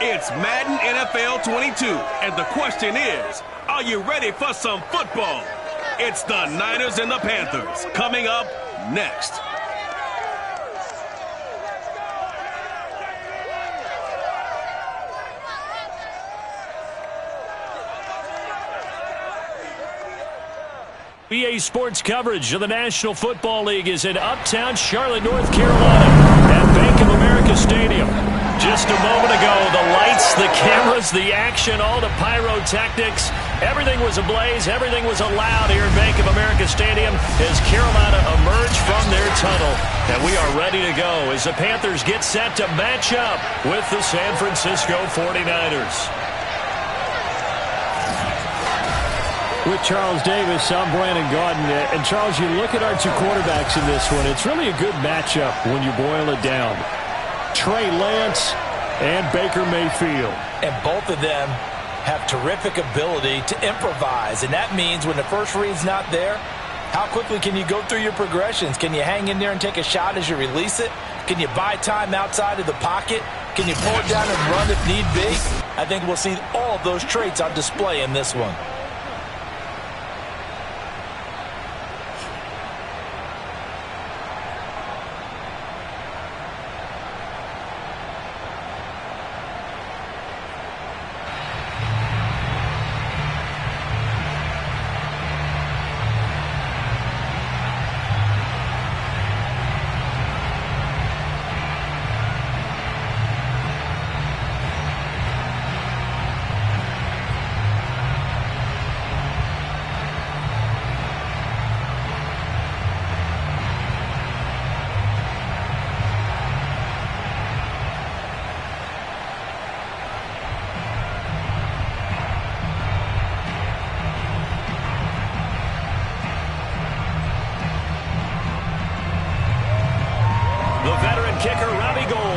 It's Madden NFL 22, and the question is, are you ready for some football? It's the Niners and the Panthers, coming up next. EA Sports coverage of the National Football League is in uptown Charlotte, North Carolina at Bank of America Stadium. Just a moment ago, the lights, the cameras, the action, all the pyrotechnics, everything was ablaze, everything was allowed here at Bank of America Stadium as Carolina emerged from their tunnel. And we are ready to go as the Panthers get set to match up with the San Francisco 49ers. With Charles Davis, I'm Brandon Gaudin. And Charles, you look at our two quarterbacks in this one, it's really a good matchup when you boil it down. Trey Lance and Baker Mayfield. And both of them have terrific ability to improvise. And that means when the first read's not there, how quickly can you go through your progressions? Can you hang in there and take a shot as you release it? Can you buy time outside of the pocket? Can you pull it down and run if need be? I think we'll see all of those traits on display in this one.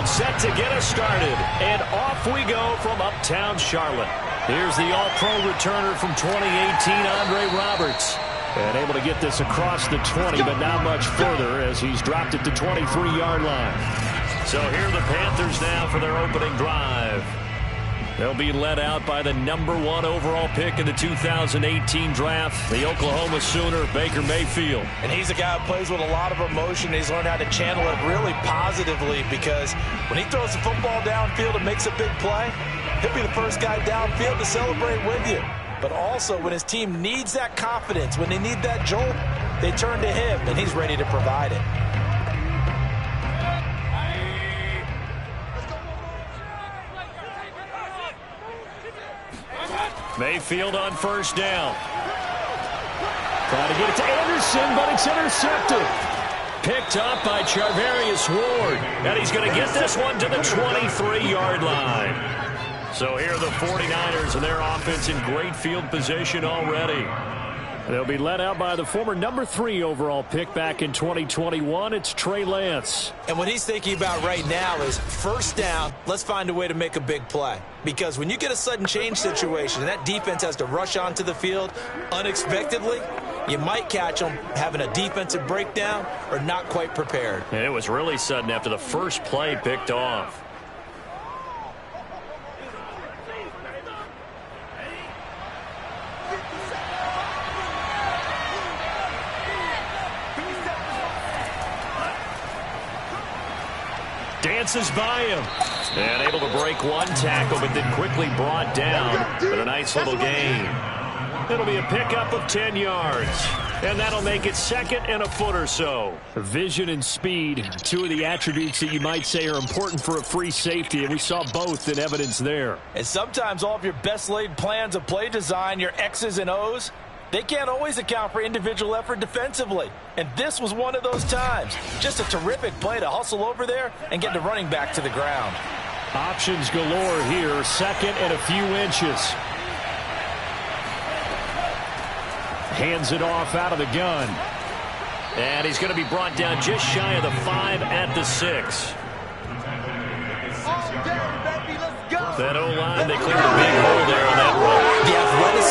Set to get us started, and off we go from uptown Charlotte. Here's the all-pro returner from 2018, Andre Roberts. And able to get this across the 20, but not much further as he's dropped it to 23-yard line. So here are the Panthers now for their opening drive. They'll be led out by the #1 overall pick in the 2018 draft, the Oklahoma Sooner, Baker Mayfield. And he's a guy who plays with a lot of emotion. He's learned how to channel it really positively because when he throws the football downfield and makes a big play, he'll be the first guy downfield to celebrate with you. But also when his team needs that confidence, when they need that jolt, they turn to him, and he's ready to provide it. Mayfield on first down. Trying to get it to Anderson, but it's intercepted. Picked up by Charvarius Ward. And he's going to get this one to the 23-yard line. So here are the 49ers and their offense in great field position already. They'll be led out by the former #3 overall pick back in 2021. It's Trey Lance. And what he's thinking about right now is first down, let's find a way to make a big play. Because when you get a sudden change situation and that defense has to rush onto the field unexpectedly, you might catch them having a defensive breakdown or not quite prepared. And it was really sudden after the first play picked off. Dances by him. And able to break one tackle, but then quickly brought down. But a nice little gain. It'll be a pickup of 10 yards. And that'll make it second and a foot or so. Vision and speed, two of the attributes that you might say are important for a free safety, and we saw both in evidence there. And sometimes all of your best laid plans of play design, your X's and O's, they can't always account for individual effort defensively. And this was one of those times. Just a terrific play to hustle over there and get the running back to the ground. Options galore here, second and a few inches. Hands it off out of the gun. And he's going to be brought down just shy of the 5 at the 6. That O-line, they cleared a big hole there on that run. The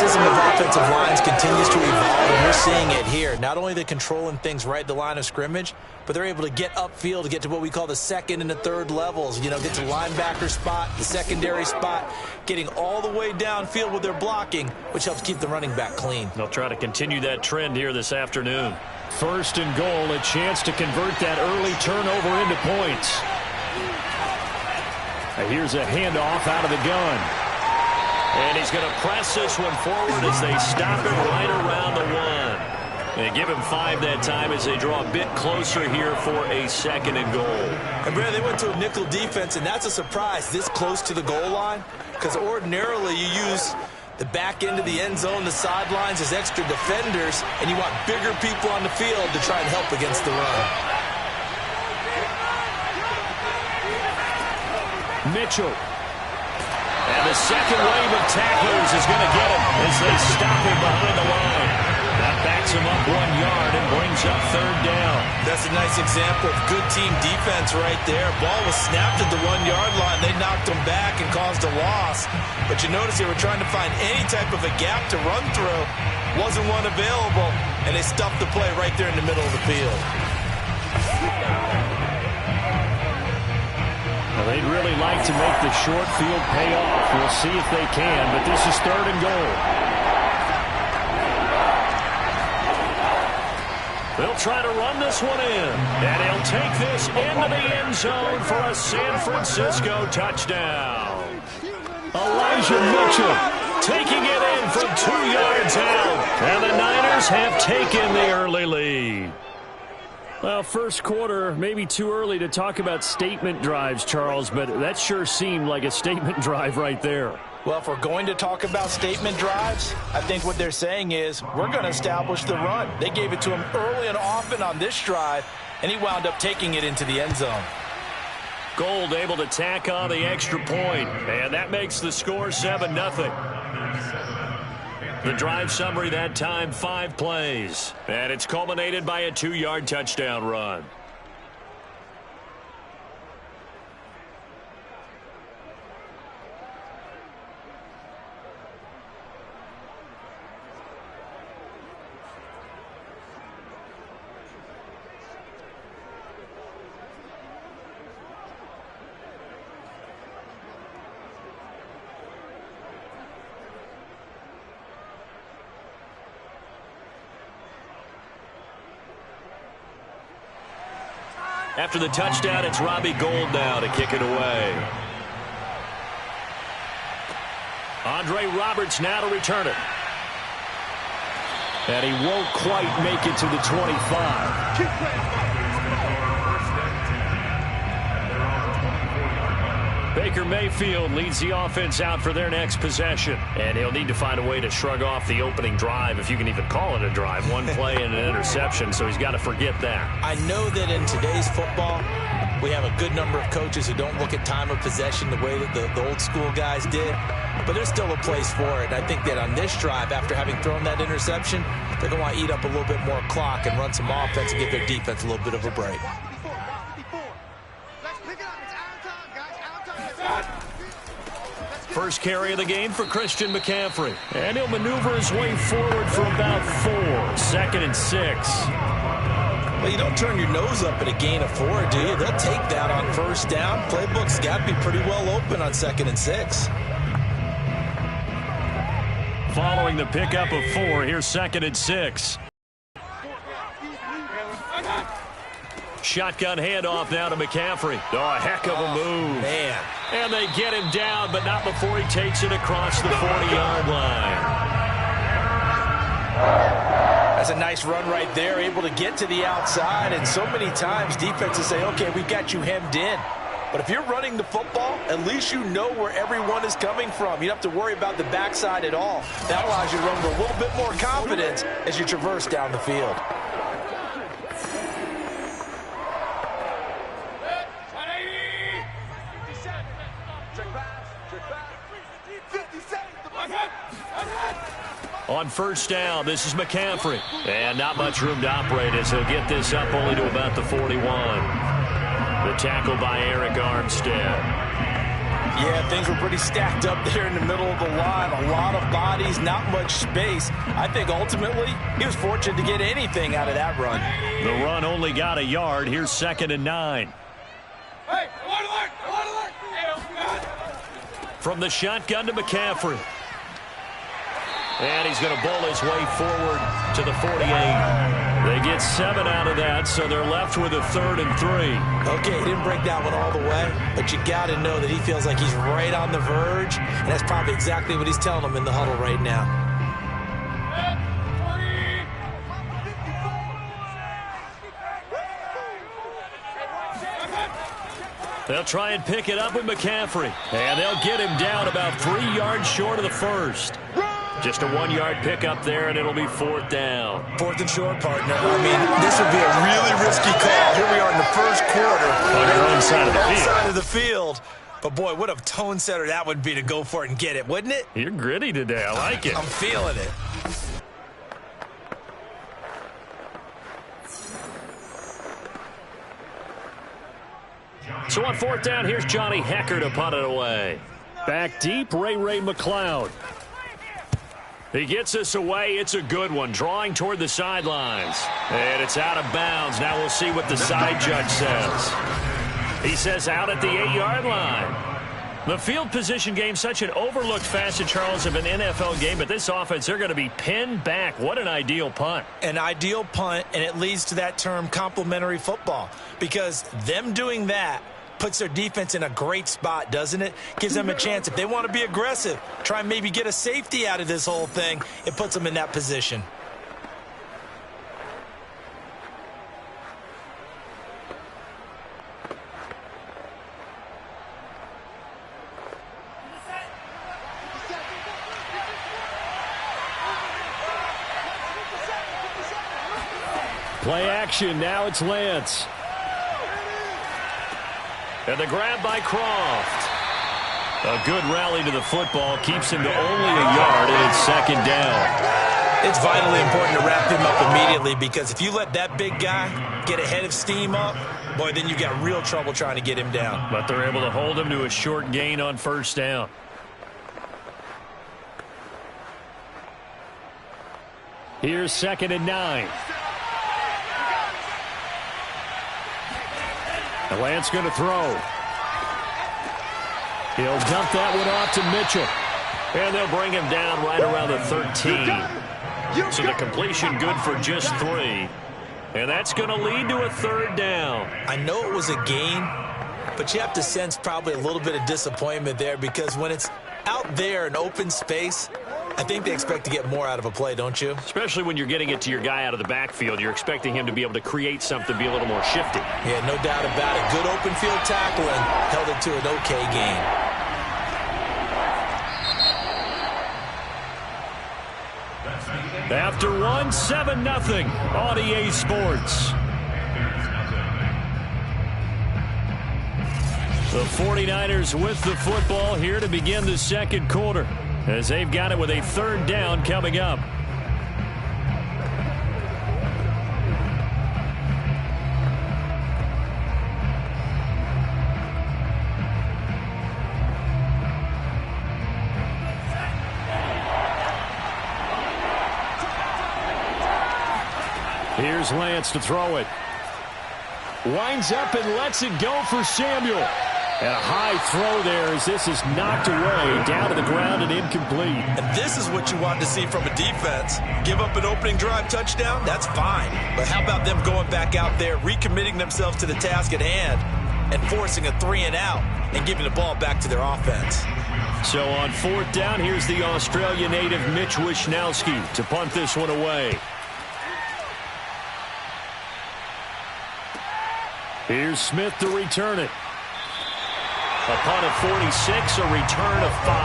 athleticism of offensive lines continues to evolve, and we're seeing it here. Not only are they controlling things right at the line of scrimmage, but they're able to get upfield to get to what we call the second and the third levels. You know, get to linebacker spot, the secondary spot, getting all the way downfield with their blocking, which helps keep the running back clean. They'll try to continue that trend here this afternoon. First and goal, a chance to convert that early turnover into points. Here's a handoff out of the gun. And he's going to press this one forward as they stop it right around the 1. They give him 5 that time as they draw a bit closer here for a second and goal. And, Brad, they went to a nickel defense, and that's a surprise this close to the goal line, because ordinarily you use the back end of the end zone, the sidelines as extra defenders, and you want bigger people on the field to try and help against the run. Mitchell. And the second wave of tacklers is going to get him as they stop him behind the line. That backs him up 1 yard and brings up third down. That's a nice example of good team defense right there. Ball was snapped at the 1 yard line. They knocked him back and caused a loss. But you notice they were trying to find any type of a gap to run through. Wasn't one available, and they stuffed the play right there in the middle of the field. Well, they'd really like to make the short field pay off. We'll see if they can, but this is third and goal. They'll try to run this one in, and he'll take this into the end zone for a San Francisco touchdown. Elijah Mitchell taking it in from 2 yards out, and the Niners have taken the early lead. Well, first quarter, maybe too early to talk about statement drives, Charles, but that sure seemed like a statement drive right there. Well, if we're going to talk about statement drives, I think what they're saying is we're going to establish the run. They gave it to him early and often on this drive, and he wound up taking it into the end zone. Gold able to tack on the extra point, and that makes the score 7-0. The drive summary that time, 5 plays. And it's culminated by a 2-yard touchdown run. After the touchdown, it's Robbie Gould now to kick it away. Andre Roberts now to return it. And he won't quite make it to the 25. Baker Mayfield leads the offense out for their next possession. And he'll need to find a way to shrug off the opening drive, if you can even call it a drive. 1 play and an interception, so he's got to forget that. I know that in today's football, we have a good number of coaches who don't look at time of possession the way that the old school guys did. But there's still a place for it. And I think that on this drive, after having thrown that interception, they're going to want to eat up a little bit more clock and run some offense and give their defense a little bit of a break. First carry of the game for Christian McCaffrey. And he'll maneuver his way forward for about 4. 2nd and 6. Well, you don't turn your nose up at a gain of 4, do you? They'll take that on first down. Playbook's got to be pretty well open on 2nd and 6. Following the pickup of 4, here's 2nd and 6. Shotgun handoff now to McCaffrey. Oh, a heck of a move. Man. And they get him down, but not before he takes it across the 40-yard line. That's a nice run right there, able to get to the outside. And so many times defenses say, okay, we've got you hemmed in. But if you're running the football, at least you know where everyone is coming from. You don't have to worry about the backside at all. That allows you to run with a little bit more confidence as you traverse down the field. On first down, this is McCaffrey. And not much room to operate as he'll get this up only to about the 41. The tackle by Eric Armstead. Yeah, things were pretty stacked up there in the middle of the line. A lot of bodies, not much space. I think ultimately he was fortunate to get anything out of that run. The run only got a yard. Here's 2nd and 9. From the shotgun to McCaffrey. And he's going to bowl his way forward to the 48. They get 7 out of that, so they're left with a 3rd and 3. Okay, he didn't break that one all the way, but you got to know that he feels like he's right on the verge, and that's probably exactly what he's telling them in the huddle right now. They'll try and pick it up with McCaffrey, and they'll get him down about 3 yards short of the first. Just a 1-yard pickup there, and it'll be 4th down. 4th and short, partner. I mean, this would be a really risky call. Here we are in the first quarter. On your own side of the field. Side of the field. But, boy, what a tone setter that would be to go for it and get it, wouldn't it? You're gritty today. I like it. I'm feeling it. So on 4th down, here's Johnny Hecker to punt it away. Back deep, Ray McLeod. He gets this away. It's a good one. Drawing toward the sidelines. And it's out of bounds. Now we'll see what the side judge says. He says out at the 8-yard line. The field position game, such an overlooked facet, Charles, of an NFL game. But this offense, they're going to be pinned back. What an ideal punt. An ideal punt, and it leads to that term complementary football. Because them doing that puts their defense in a great spot, doesn't it? Gives them a chance. If they want to be aggressive, try and maybe get a safety out of this whole thing, it puts them in that position. Play action. Now it's Lance. And the grab by Croft. A good rally to the football. Keeps him to only a yard, and it's 2nd down. It's vitally important to wrap him up immediately, because if you let that big guy get ahead of steam up, boy, then you've got real trouble trying to get him down. But they're able to hold him to a short gain on 1st down. Here's 2nd and 9. And Lance going to throw. He'll dump that one off to Mitchell. And they'll bring him down right around the 13. So the completion good for just 3. And that's going to lead to a 3rd down. I know it was a gain, but you have to sense probably a little bit of disappointment there, because when it's out there in open space, I think they expect to get more out of a play, don't you? Especially when you're getting it to your guy out of the backfield. You're expecting him to be able to create something, be a little more shifty. Yeah, no doubt about it. Good open field tackle and held it to an okay gain. After 1, 7-0 on EA Sports. The 49ers with the football here to begin the 2nd quarter, as they've got it with a 3rd down coming up. Here's Lance to throw it. Winds up and lets it go for Samuel. And a high throw there as this is knocked away, down to the ground and incomplete. And this is what you want to see from a defense. Give up an opening drive touchdown, that's fine. But how about them going back out there, recommitting themselves to the task at hand, and forcing a 3-and-out and giving the ball back to their offense. So on 4th down, here's the Australia native Mitch Wishnowsky to punt this one away. Here's Smith to return it. A punt of 46, a return of 5.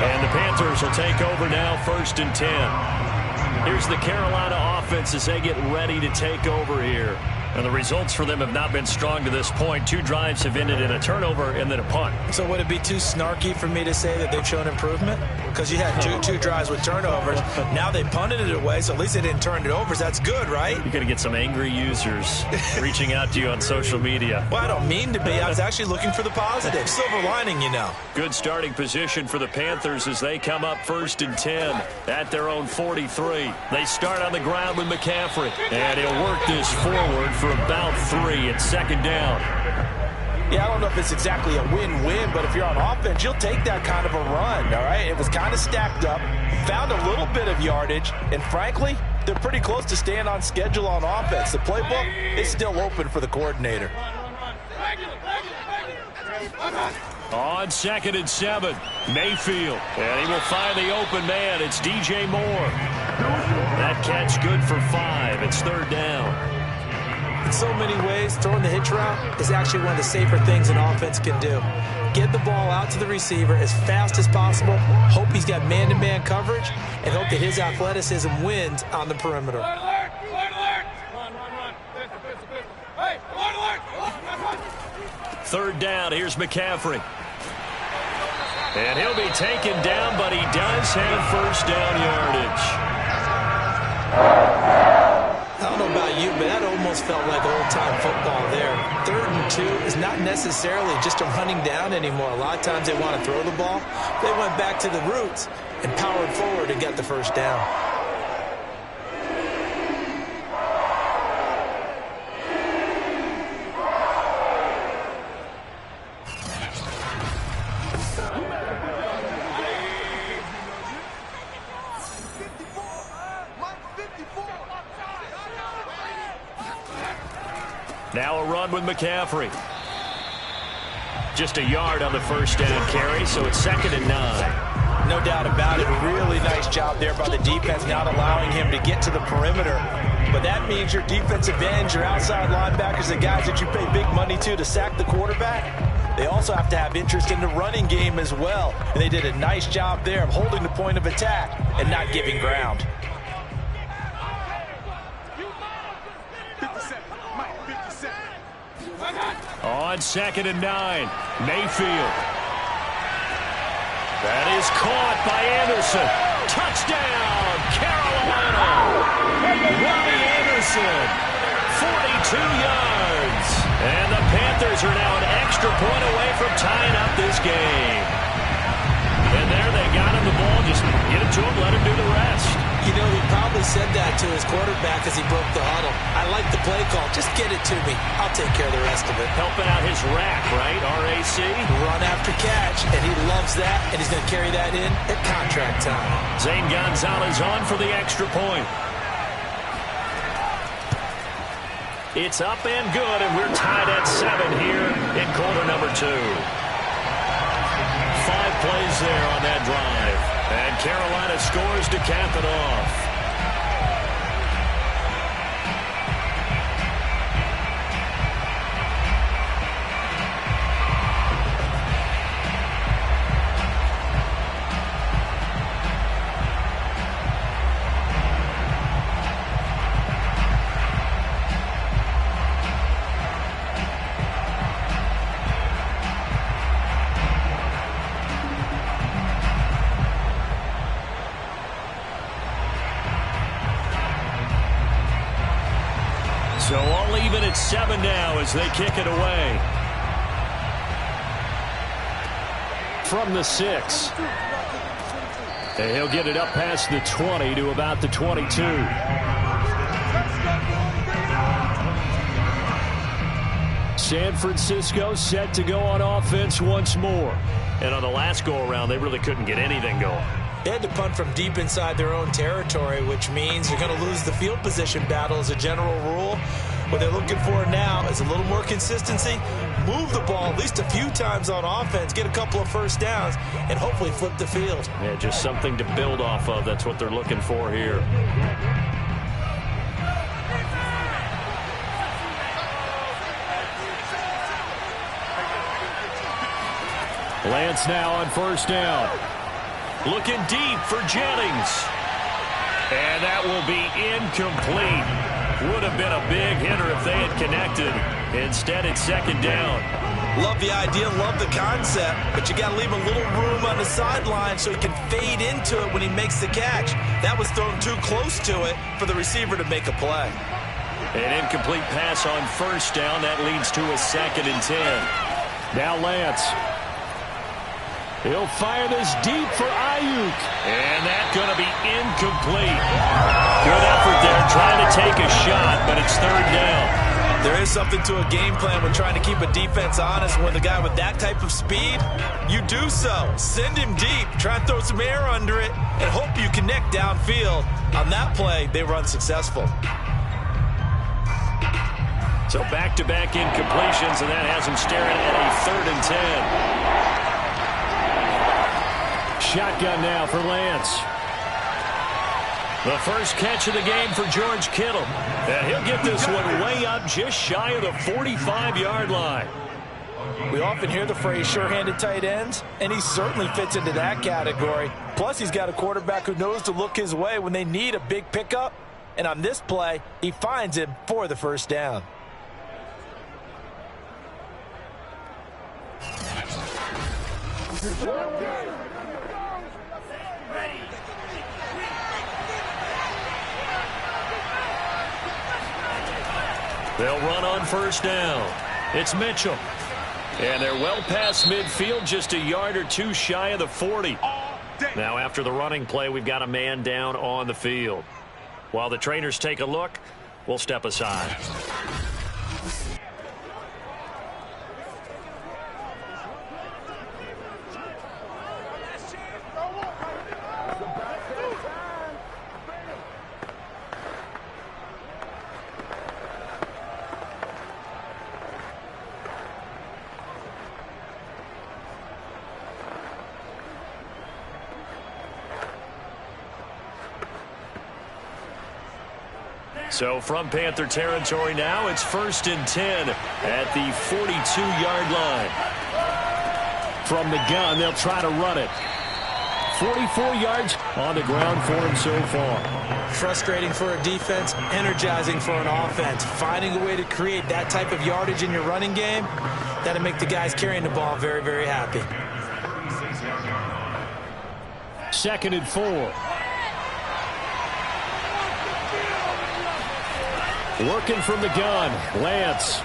And the Panthers will take over now, 1st and 10. Here's the Carolina offense as they get ready to take over here. And the results for them have not been strong to this point. 2 drives have ended in a turnover and then a punt. So would it be too snarky for me to say that they've shown improvement? Because you had two drives with turnovers. Now they punted it away, so at least they didn't turn it over. So that's good, right? You're going to get some angry users reaching out to you on social media. Well, I don't mean to be. I was actually looking for the positive. Silver lining, you know. Good starting position for the Panthers as they come up 1st and 10 at their own 43. They start on the ground with McCaffrey. And he'll work this forward for about 3 at 2nd down. Yeah, I don't know if it's exactly a win-win, but if you're on offense, you'll take that kind of a run, all right? It was kind of stacked up, found a little bit of yardage, and frankly, they're pretty close to staying on schedule on offense. The playbook is still open for the coordinator. On 2nd and 7, Mayfield. And he will find the open man. It's DJ Moore. That catch good for 5. It's 3rd down. In so many ways, throwing the hitch route is actually one of the safer things an offense can do. Get the ball out to the receiver as fast as possible, hope he's got man-to-man coverage, and hope that his athleticism wins on the perimeter. 3rd down, here's McCaffrey. And he'll be taken down, but he does have 1st down yardage. I don't know about you, but that almost felt like old-time football there. 3rd and 2 is not necessarily just a running down anymore. A lot of times they want to throw the ball. They went back to the roots and powered forward and got the 1st down. Now a run with McCaffrey. Just a yard on the 1st down carry, so it's 2nd and 9. No doubt about it. Really nice job there by the defense, not allowing him to get to the perimeter. But that means your defensive ends, your outside linebackers, the guys that you pay big money to sack the quarterback, they also have to have interest in the running game as well. And they did a nice job there of holding the point of attack and not giving ground. On 2nd and 9, Mayfield. That is caught by Anderson. Touchdown, Carolina. Robbie Anderson, 42 yards. And the Panthers are now an extra point away from tying up this game. And there they got him the ball. Just get it to him, let him do the rest. You know, he probably said that to his quarterback as he broke the huddle. I like the play call. Just get it to me. I'll take care of the rest of it. Helping out his rack, right? RAC. Run after catch, and he loves that, and he's going to carry that in at contract time. Zane Gonzalez on for the extra point. It's up and good, and we're tied at 7 here in quarter number 2. 5 plays there on that drive. And Carolina scores to cap it off. So all even at 7 now as they kick it away. From the 6. And he'll get it up past the 20 to about the 22. San Francisco set to go on offense once more. And on the last go-around, they really couldn't get anything going. They had to punt from deep inside their own territory, which means you're going to lose the field position battle as a general rule. What they're looking for now is a little more consistency, move the ball at least a few times on offense, get a couple of 1st downs, and hopefully flip the field. Yeah, just something to build off of. That's what they're looking for here. Lance now on 1st down. Looking deep for Jennings. And that will be incomplete. Would have been a big hitter if they had connected. Instead, it's second down. Love the idea, love the concept, but you got to leave a little room on the sideline so he can fade into it when he makes the catch. That was thrown too close to it for the receiver to make a play. An incomplete pass on first down. That leads to a 2nd and 10. Now Lance. He'll fire this deep for Ayuk. And that's going to be incomplete. Good effort there trying to take a shot, but it's 3rd down. There is something to a game plan when trying to keep a defense honest. When the guy with that type of speed, you do so. Send him deep, try and throw some air under it, and hope you connect downfield. On that play, they were unsuccessful. So back-to-back incompletions, and that has him staring at a 3rd and 10. Shotgun now for Lance. The first catch of the game for George Kittle. And he'll get this one way up just shy of the 45-yard line. We often hear the phrase sure-handed tight ends, and he certainly fits into that category. Plus, he's got a quarterback who knows to look his way when they need a big pickup. And on this play, he finds him for the first down. They'll run on first down. It's Mitchell. And they're well past midfield, just a yard or two shy of the 40. Now after the running play, we've got a man down on the field. While the trainers take a look, we'll step aside. So from Panther territory now, it's 1st and 10 at the 42-yard line. From the gun, they'll try to run it. 44 yards on the ground for him so far. Frustrating for a defense, energizing for an offense. Finding a way to create that type of yardage in your running game, that'll make the guys carrying the ball very, very happy. 2nd and 4. Working from the gun, Lance.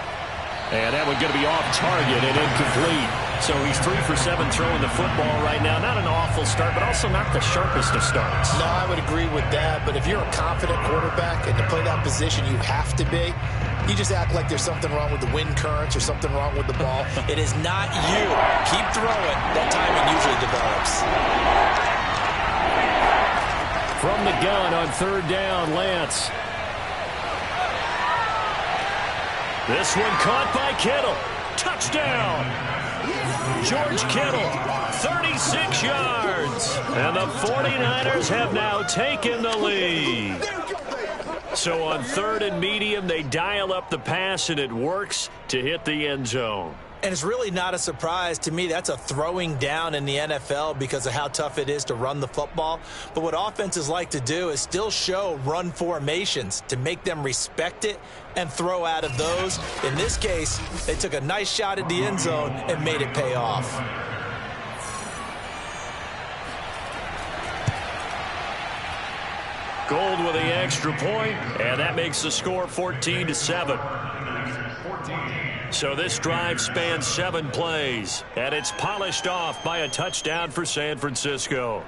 And that one going to be off target and incomplete. So he's 3 for 7 throwing the football right now. Not an awful start, but also not the sharpest of starts. No, I would agree with that. But if you're a confident quarterback and to play that position, you have to be. You just act like there's something wrong with the wind currents or something wrong with the ball. It is not you. Keep throwing. That timing usually develops. From the gun on 3rd down, Lance. This one caught by Kittle. Touchdown. George Kittle, 36 yards. And the 49ers have now taken the lead. So on 3rd and medium, they dial up the pass, and it works to hit the end zone. And it's really not a surprise to me. That's a throwing down in the NFL because of how tough it is to run the football. But what offenses like to do is still show run formations to make them respect it and throw out of those. In this case, they took a nice shot at the end zone and made it pay off. Gold with the extra point, and that makes the score 14-7. So this drive spans 7 plays, and it's polished off by a touchdown for San Francisco.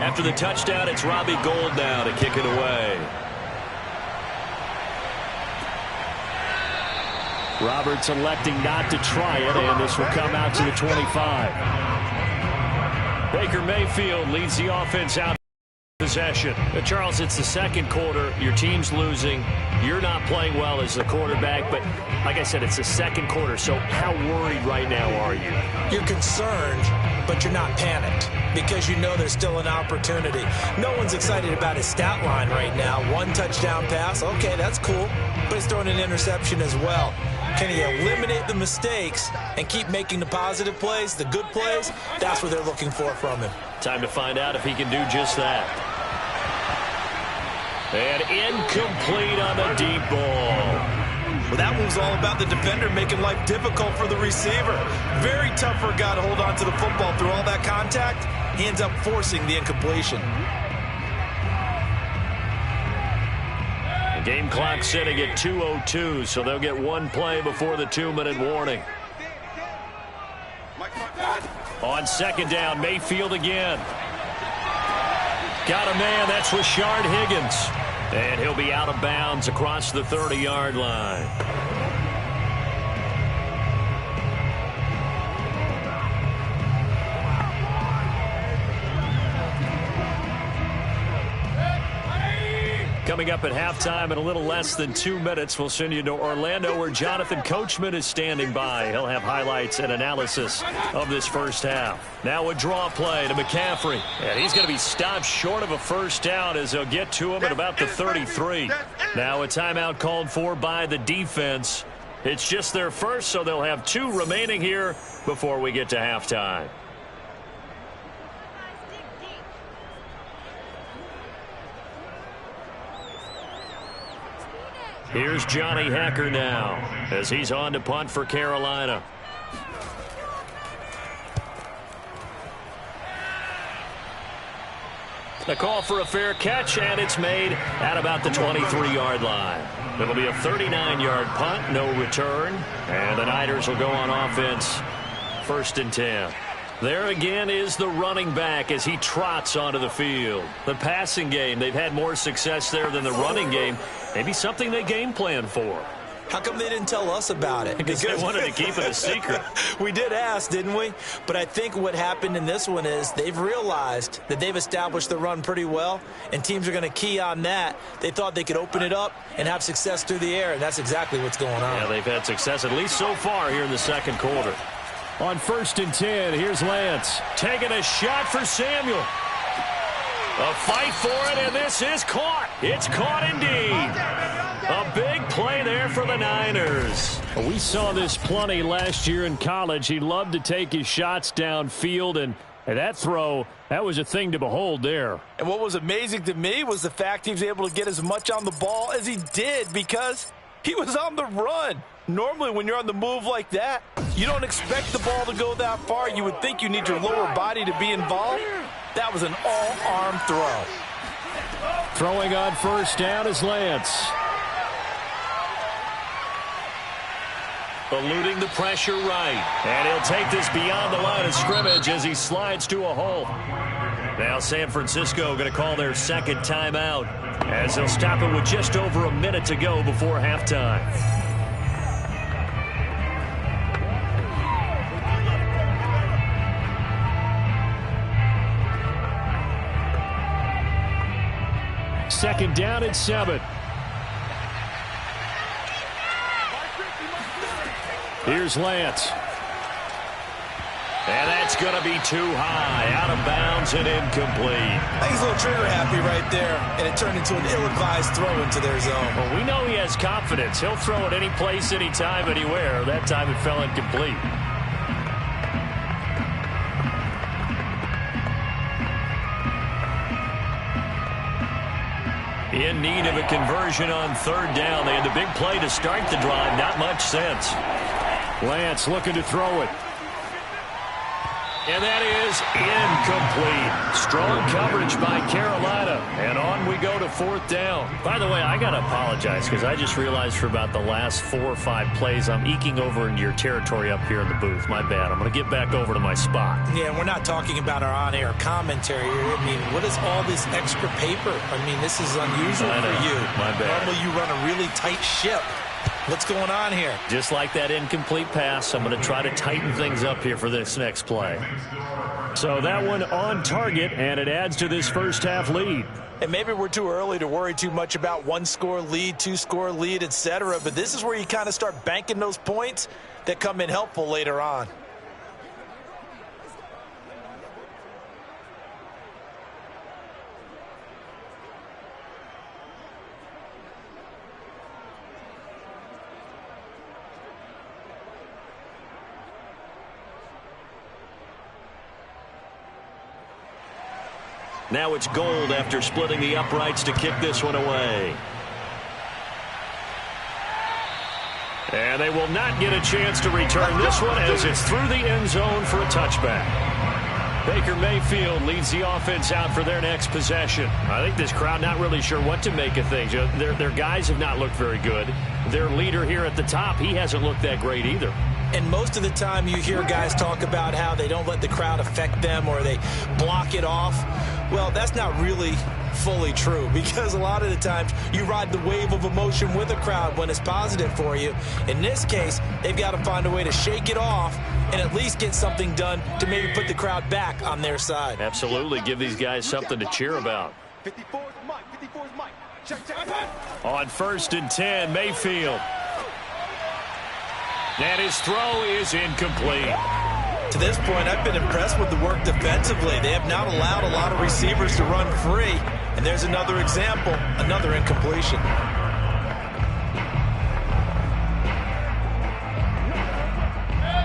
After the touchdown, it's Robbie Gould now to kick it away. Roberts electing not to try it, and this will come out to the 25. Baker Mayfield leads the offense out. Possession. Charles, it's the second quarter. Your team's losing. You're not playing well as the quarterback, but like I said, it's the second quarter, so how worried right now are you? You're concerned, but you're not panicked because you know there's still an opportunity. No one's excited about his stat line right now. 1 touchdown pass, okay, that's cool, but he's throwing an interception as well. Can he eliminate the mistakes and keep making the positive plays, the good plays? That's what they're looking for from him. Time to find out if he can do just that. And incomplete on the deep ball. Well, that one's all about the defender making life difficult for the receiver. Very tough for a guy to hold on to the football through all that contact. He ends up forcing the incompletion. The game clock sitting at 2:02, so they'll get one play before the 2-minute warning. On second down, Mayfield again. Got a man, that's Rashard Higgins. And he'll be out of bounds across the 30-yard line. Coming up at halftime in a little less than 2 minutes, we'll send you to Orlando where Jonathan Coachman is standing by. He'll have highlights and analysis of this first half. Now a draw play to McCaffrey. And he's going to be stopped short of a first down as they'll get to him at about the 33. Now a timeout called for by the defense. It's just their first, so they'll have 2 remaining here before we get to halftime. Here's Johnny Hacker now as he's on to punt for Carolina. The call for a fair catch, and it's made at about the 23-yard line. It'll be a 39-yard punt, no return, and the Niners will go on offense 1st and 10. There again is the running back as he trots onto the field. The passing game, they've had more success there than the running game. Maybe something they game plan for. How come they didn't tell us about it? Because they wanted to keep it a secret. We did ask, didn't we? But I think what happened in this one is they've realized that they've established the run pretty well, and teams are going to key on that. They thought they could open it up and have success through the air, and that's exactly what's going on. Yeah, they've had success at least so far here in the second quarter. On 1st and 10, here's Lance. Taking a shot for Samuel. A fight for it, and this is caught. It's caught indeed. A big play there for the Niners. We saw this plenty last year in college. He loved to take his shots downfield, and that throw, that was a thing to behold there. And what was amazing to me was the fact he was able to get as much on the ball as he did because he was on the run. Normally, when you're on the move like that, you don't expect the ball to go that far. You would think you need your lower body to be involved. That was an all-arm throw. Throwing on 1st down is Lance. Eluding the pressure right. And he'll take this beyond the line of scrimmage as he slides to a hole. Now San Francisco going to call their second timeout as they'll stop it with just over a minute to go before halftime. Second down and 7. Here's Lance. And that's going to be too high. Out of bounds and incomplete. I think he's a little trigger happy right there, and it turned into an ill-advised throw into their zone. Well, we know he has confidence. He'll throw it any place, anytime, anywhere. That time it fell incomplete. In need of a conversion on 3rd down. They had the big play to start the drive. Not much sense. Lance looking to throw it. And that is incomplete. Strong coverage by Carolina. And on we go to 4th down. By the way, I got to apologize because I just realized for about the last 4 or 5 plays, I'm eking over into your territory up here in the booth. My bad. I'm going to get back over to my spot. Yeah, we're not talking about our on-air commentary. I mean, what is all this extra paper? I mean, this is unusual for you. My bad. Normally you run a really tight ship. What's going on here? Just like that incomplete pass, I'm going to try to tighten things up here for this next play. So that one on target, and it adds to this first half lead. And maybe we're too early to worry too much about one-score lead, two-score lead, etc. But this is where you kind of start banking those points that come in helpful later on. Now it's Gold after splitting the uprights to kick this one away. And they will not get a chance to return this one as it's through the end zone for a touchback. Baker Mayfield leads the offense out for their next possession. I think this crowd not really sure what to make of things. Their guys have not looked very good. Their leader here at the top, he hasn't looked that great either. And most of the time you hear guys talk about how they don't let the crowd affect them or they block it off. Well, that's not really fully true because a lot of the times you ride the wave of emotion with a crowd when it's positive for you. In this case, they've got to find a way to shake it off and at least get something done to maybe put the crowd back on their side. Absolutely. Give these guys something to cheer about. 54 is Mike. 54 is Mike. Check. On 1st and 10, Mayfield. And his throw is incomplete. To this point, I've been impressed with the work defensively. They have not allowed a lot of receivers to run free. And there's another example, another incompletion.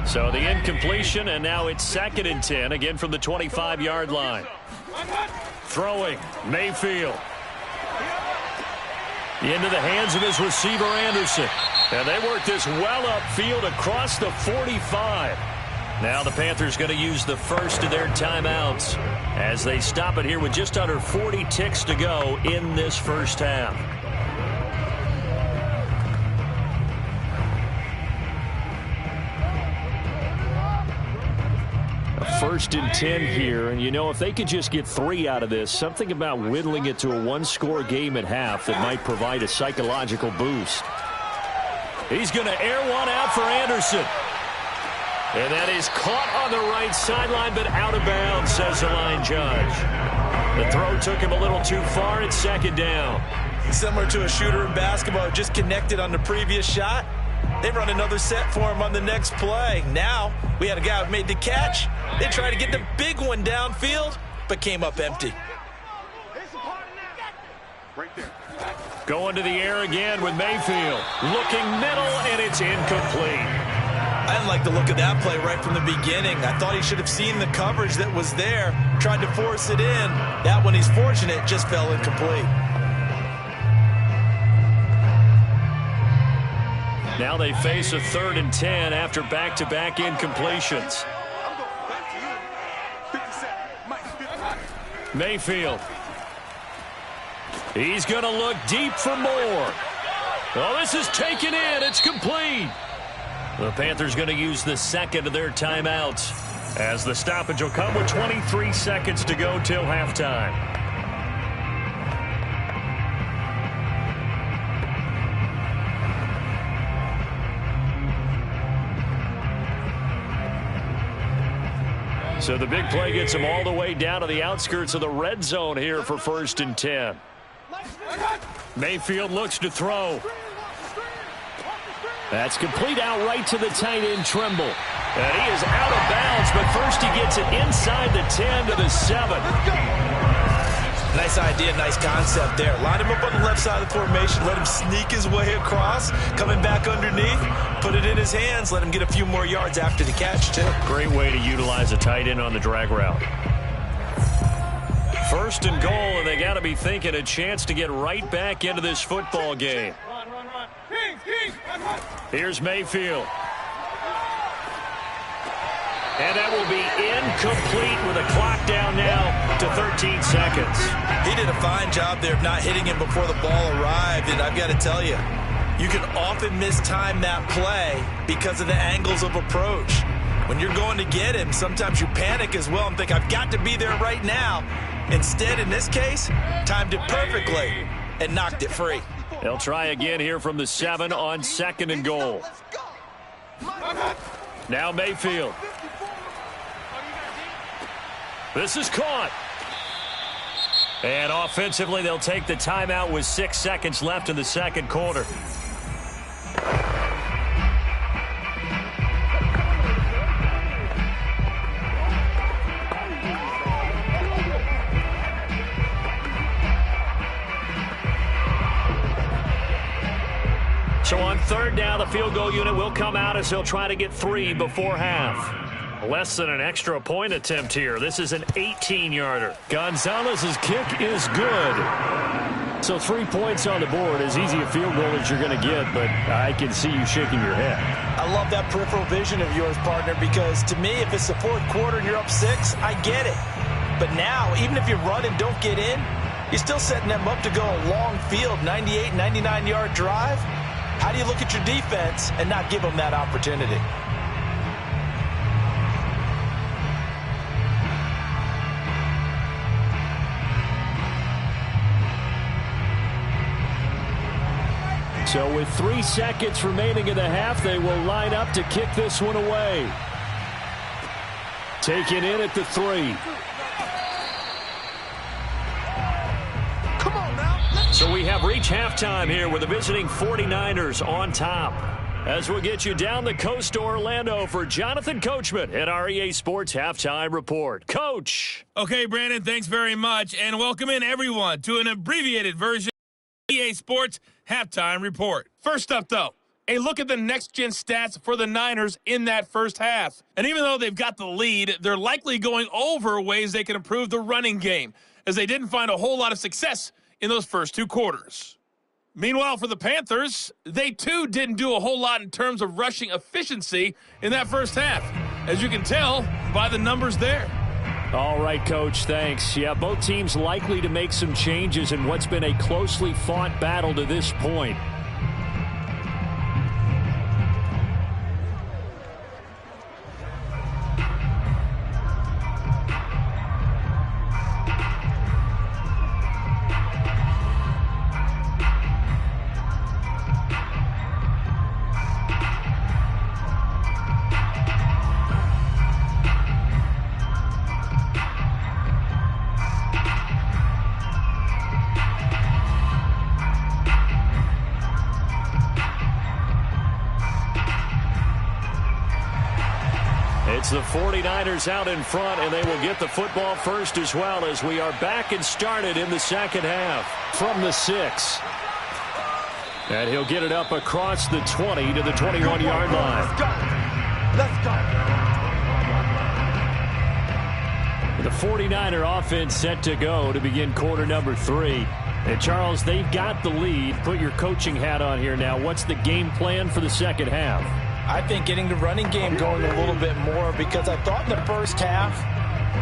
So the incompletion, and now it's 2nd and 10, again from the 25-yard line. Throwing, Mayfield. Into the hands of his receiver, Anderson. And they work this well upfield across the 45. Now the Panthers going to use the first of their timeouts as they stop it here with just under 40 ticks to go in this first half. A 1st and 10 here, and you know if they could just get 3 out of this, something about whittling it to a one-score game at half that might provide a psychological boost. He's going to air one out for Anderson. And that is caught on the right sideline, but out of bounds, says the line judge. The throw took him a little too far. It's 2nd down. Similar to a shooter in basketball, just connected on the previous shot. They run another set for him on the next play. Now, we had a guy who made the catch. They tried to get the big one downfield, but came up empty. Going to the air again with Mayfield. Looking middle, and it's incomplete. I didn't like the look of that play right from the beginning. I thought he should have seen the coverage that was there, tried to force it in. That one, he's fortunate, just fell incomplete. Now they face a 3rd and 10 after back-to-back incompletions. Mayfield. He's going to look deep for more. Oh, this is taken in. It's complete. The Panthers going to use the 2nd of their timeouts as the stoppage will come with 23 seconds to go till halftime. So the big play gets him all the way down to the outskirts of the red zone here for 1st and 10. Mayfield looks to throw. That's complete out right to the tight end, Trimble. And he is out of bounds, but first he gets it inside the 10 to the 7. Nice idea, nice concept there. Line him up on the left side of the formation, let him sneak his way across, coming back underneath, put it in his hands, let him get a few more yards after the catch, too. Great way to utilize a tight end on the drag route. 1st and goal, and they got to be thinking a chance to get right back into this football game. Here's Mayfield. And that will be incomplete with a clock down now to 13 seconds. He did a fine job there of not hitting him before the ball arrived, and I've got to tell you, you can often mistime that play because of the angles of approach. When you're going to get him, sometimes you panic as well and think, I've got to be there right now. Instead, in this case, timed it perfectly and knocked it free. They'll try again here from the 7 on 2nd and goal. Now Mayfield. This is caught. And offensively, they'll take the timeout with 6 seconds left in the second quarter. So on 3rd down, the field goal unit will come out as they'll try to get 3 before half. Less than an extra point attempt here. This is an 18-yarder. Gonzalez's kick is good. So 3 points on the board, as easy a field goal as you're going to get, but I can see you shaking your head. I love that peripheral vision of yours, partner, because to me, if it's the 4th quarter and you're up 6, I get it. But now, even if you run and don't get in, you're still setting them up to go a long field, 98, 99-yard drive. How do you look at your defense and not give them that opportunity? So with 3 seconds remaining in the half, they will line up to kick this one away. Taken in at the 3. Come on now. So we have reached halftime here with the visiting 49ers on top. As we'll get you down the coast to Orlando for Jonathan Coachman at our EA Sports Halftime Report. Coach. Okay, Brandon, thanks very much, and welcome in everyone to an abbreviated version of EA Sports Halftime Report. First up, though, a look at the next-gen stats for the Niners in that first half. And even though they've got the lead, they're likely going over ways they can improve the running game, as they didn't find a whole lot of success in those first 2 quarters. Meanwhile, for the Panthers, they too didn't do a whole lot in terms of rushing efficiency in that first half, as you can tell by the numbers there. All right, Coach, thanks. Yeah, both teams likely to make some changes in what's been a closely fought battle to this point. It's the 49ers out in front, and they will get the football first as well, as we are back and started in the second half from the 6. And he'll get it up across the 20 to the 21-yard line. Let's go. The 49er offense set to go to begin quarter number 3. And, Charles, they've got the lead. Put your coaching hat on here now. What's the game plan for the second half? I think getting the running game going a little bit more, because I thought in the first half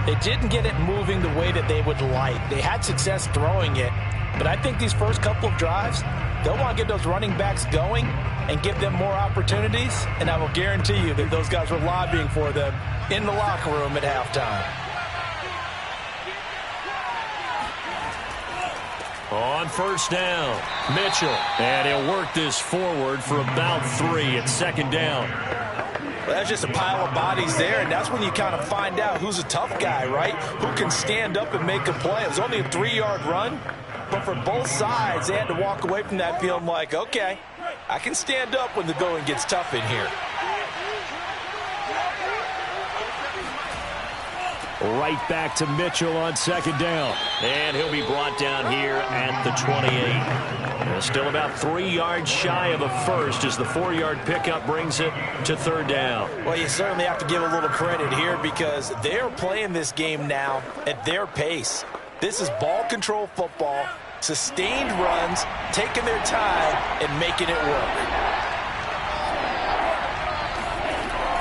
they didn't get it moving the way that they would like. They had success throwing it, but I think these first couple of drives, they'll want to get those running backs going and give them more opportunities, and I will guarantee you that those guys were lobbying for them in the locker room at halftime. On first down, Mitchell. And he'll work this forward for about 3 at second down. Well, that's just a pile of bodies there, and that's when you kind of find out who's a tough guy, right? Who can stand up and make a play. It was only a 3-yard run, but for both sides, they had to walk away from that feeling like, okay, I can stand up when the going gets tough in here. Right back to Mitchell on second down. And he'll be brought down here at the 28. Still about 3 yards shy of a first as the 4-yard pickup brings it to third down. Well, you certainly have to give a little credit here, because they're playing this game now at their pace. This is ball control football, sustained runs, taking their time and making it work.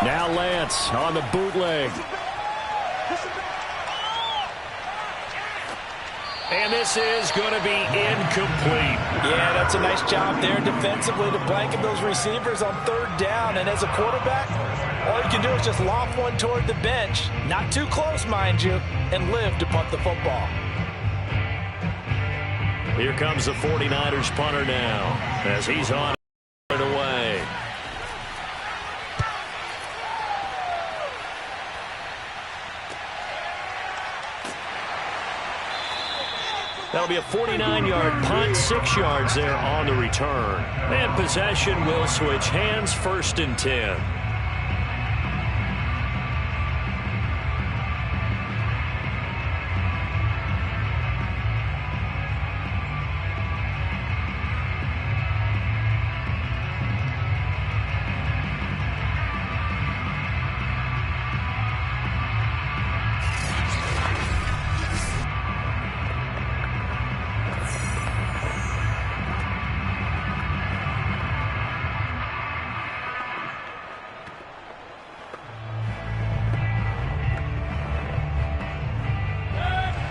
Now Lance on the bootleg. And this is going to be incomplete. Yeah, that's a nice job there defensively to blanket those receivers on third down. And as a quarterback, all you can do is just lob one toward the bench, not too close, mind you, and live to punt the football. Here comes the 49ers punter now as he's on it away. That'll be a 49-yard punt, 6 yards there on the return. And possession will switch hands, 1st and 10.